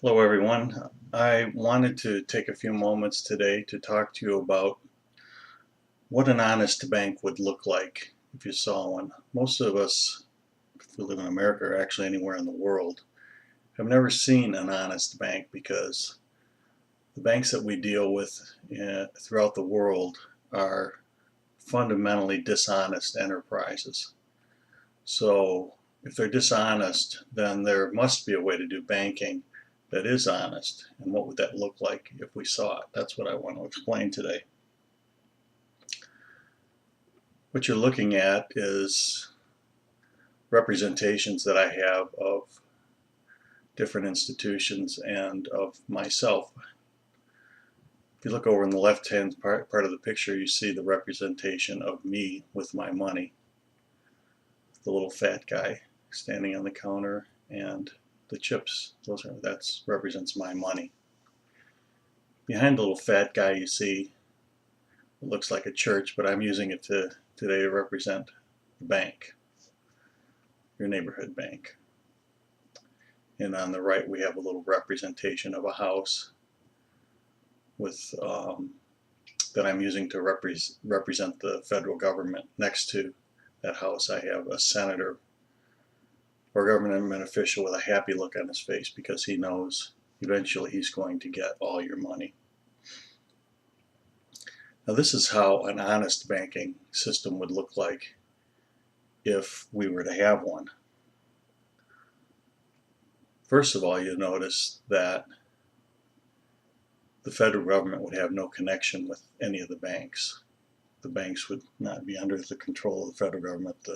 Hello everyone. I wanted to take a few moments today to talk to you about what an honest bank would look like if you saw one. Most of us, if we live in America or actually anywhere in the world, have never seen an honest bank because the banks that we deal with throughout the world are fundamentally dishonest enterprises. So if they're dishonest, then there must be a way to do banking that is honest. And what would that look like if we saw it? That's what I want to explain today. What you're looking at is representations that I have of different institutions and of myself. If you look over in the left-hand part of the picture, you see the representation of me with my money. The little fat guy standing on the counter and the chips, that represents my money. Behind the little fat guy you see it looks like a church, but I'm using it today to represent the bank, your neighborhood bank. And on the right we have a little representation of a house with that I'm using to represent the federal government. Next to that house I have a senator or government official with a happy look on his face because he knows eventually he's going to get all your money. Now this is how an honest banking system would look like if we were to have one. First of all, you'll notice that the federal government would have no connection with any of the banks. The banks would not be under the control of the federal government.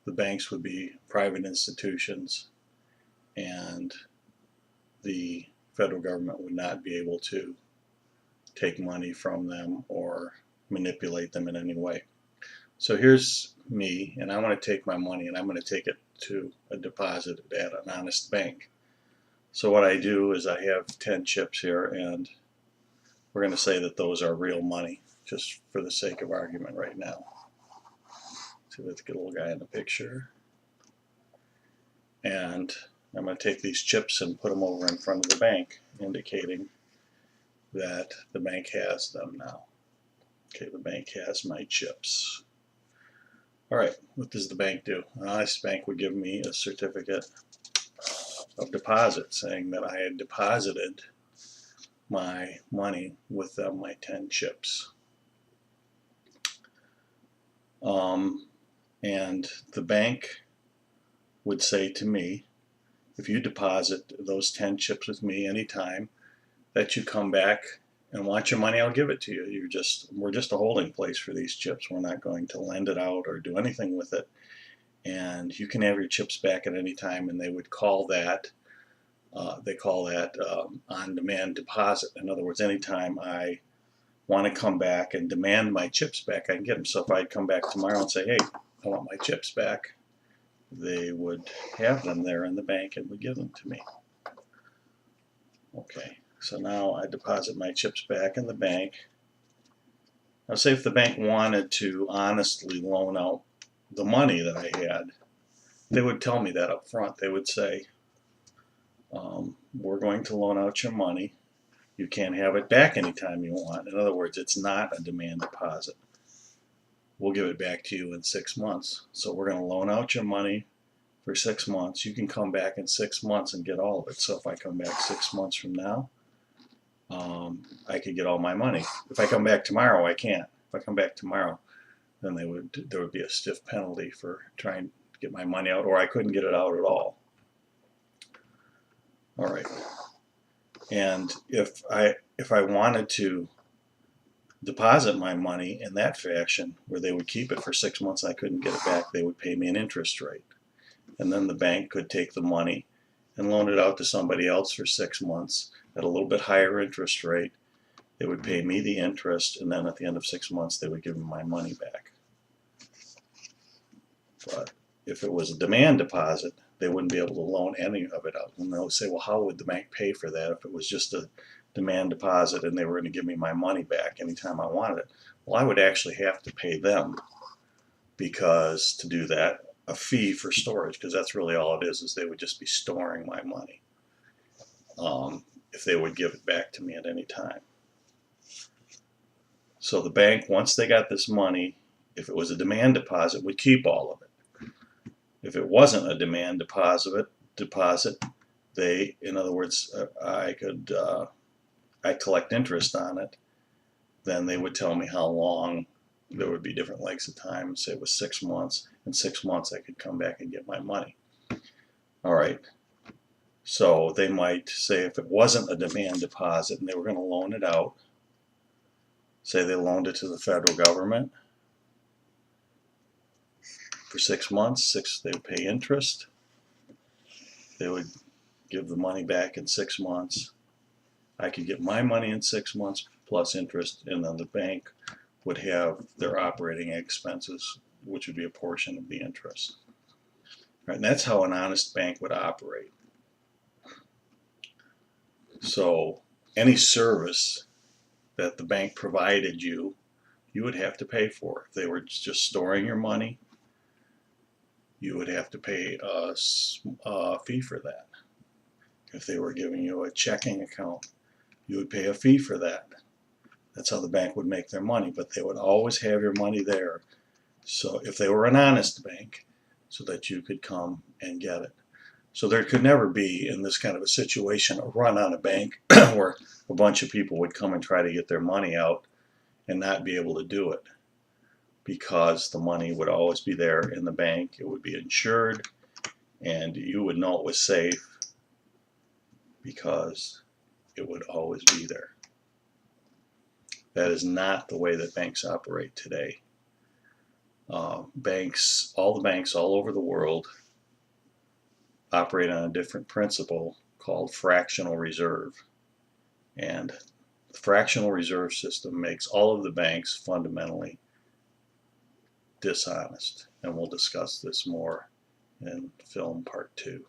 The banks would be private institutions, and the federal government would not be able to take money from them or manipulate them in any way. So here's me, and I want to take my money and I'm going to take it to a deposit at an honest bank. So what I do is I have 10 chips here, and we're going to say that those are real money, just for the sake of argument right now. So let's get a little guy in the picture. And I'm going to take these chips and put them over in front of the bank, indicating that the bank has them now. Okay, the bank has my chips. All right, what does the bank do? An honest bank would give me a certificate of deposit saying that I had deposited my money with them, my 10 chips. And the bank would say to me, if you deposit those 10 chips with me anytime that you come back and want your money, I'll give it to you. We're just a holding place for these chips. We're not going to lend it out or do anything with it. And you can have your chips back at any time, and they would call that on-demand deposit. In other words, anytime I want to come back and demand my chips back, I can get them. So if I'd come back tomorrow and say, hey, I want my chips back, they would have them there in the bank and would give them to me. Okay, so now I deposit my chips back in the bank. Now say if the bank wanted to honestly loan out the money that I had, they would tell me that up front. They would say, we're going to loan out your money. You can't have it back anytime you want. In other words, it's not a demand deposit. We'll give it back to you in 6 months. So we're going to loan out your money for 6 months. You can come back in 6 months and get all of it. So if I come back 6 months from now, I could get all my money. If I come back tomorrow, I can't. If I come back tomorrow, then there would be a stiff penalty for trying to get my money out, or I couldn't get it out at all. All right. And if I wanted to deposit my money in that fashion, where they would keep it for 6 months, I couldn't get it back, they would pay me an interest rate. And then the bank could take the money and loan it out to somebody else for 6 months at a little bit higher interest rate. They would pay me the interest, and then at the end of 6 months they would give me my money back. But if it was a demand deposit, they wouldn't be able to loan any of it out. And they'll say, well, how would the bank pay for that if it was just a demand deposit and they were going to give me my money back anytime I wanted it? Well, I would actually have to pay them, because to do that, a fee for storage, because that's really all it is they would just be storing my money. if they would give it back to me at any time. So the bank, once they got this money, if it was a demand deposit, would keep all of it. If it wasn't a demand deposit, they, in other words, I collect interest on it, then they would tell me how long. There would be different lengths of time. Say it was 6 months. In 6 months I could come back and get my money. All right. So they might say if it wasn't a demand deposit and they were going to loan it out, say they loaned it to the federal government for 6 months, they would pay interest. They would give the money back in 6 months. I could get my money in 6 months plus interest, and then the bank would have their operating expenses, which would be a portion of the interest. Right, and that's how an honest bank would operate. So any service that the bank provided you, you would have to pay for. If they were just storing your money, you would have to pay a fee for that. If they were giving you a checking account, you would pay a fee for that. That's how the bank would make their money, but they would always have your money there. So if they were an honest bank, so that you could come and get it. So there could never be, in this kind of a situation, a run on a bank where a bunch of people would come and try to get their money out and not be able to do it, because the money would always be there in the bank. It would be insured, and you would know it was safe because it would always be there. That is not the way that banks operate today. All the banks all over the world operate on a different principle called fractional reserve. And the fractional reserve system makes all of the banks fundamentally dishonest. And we'll discuss this more in film part 2.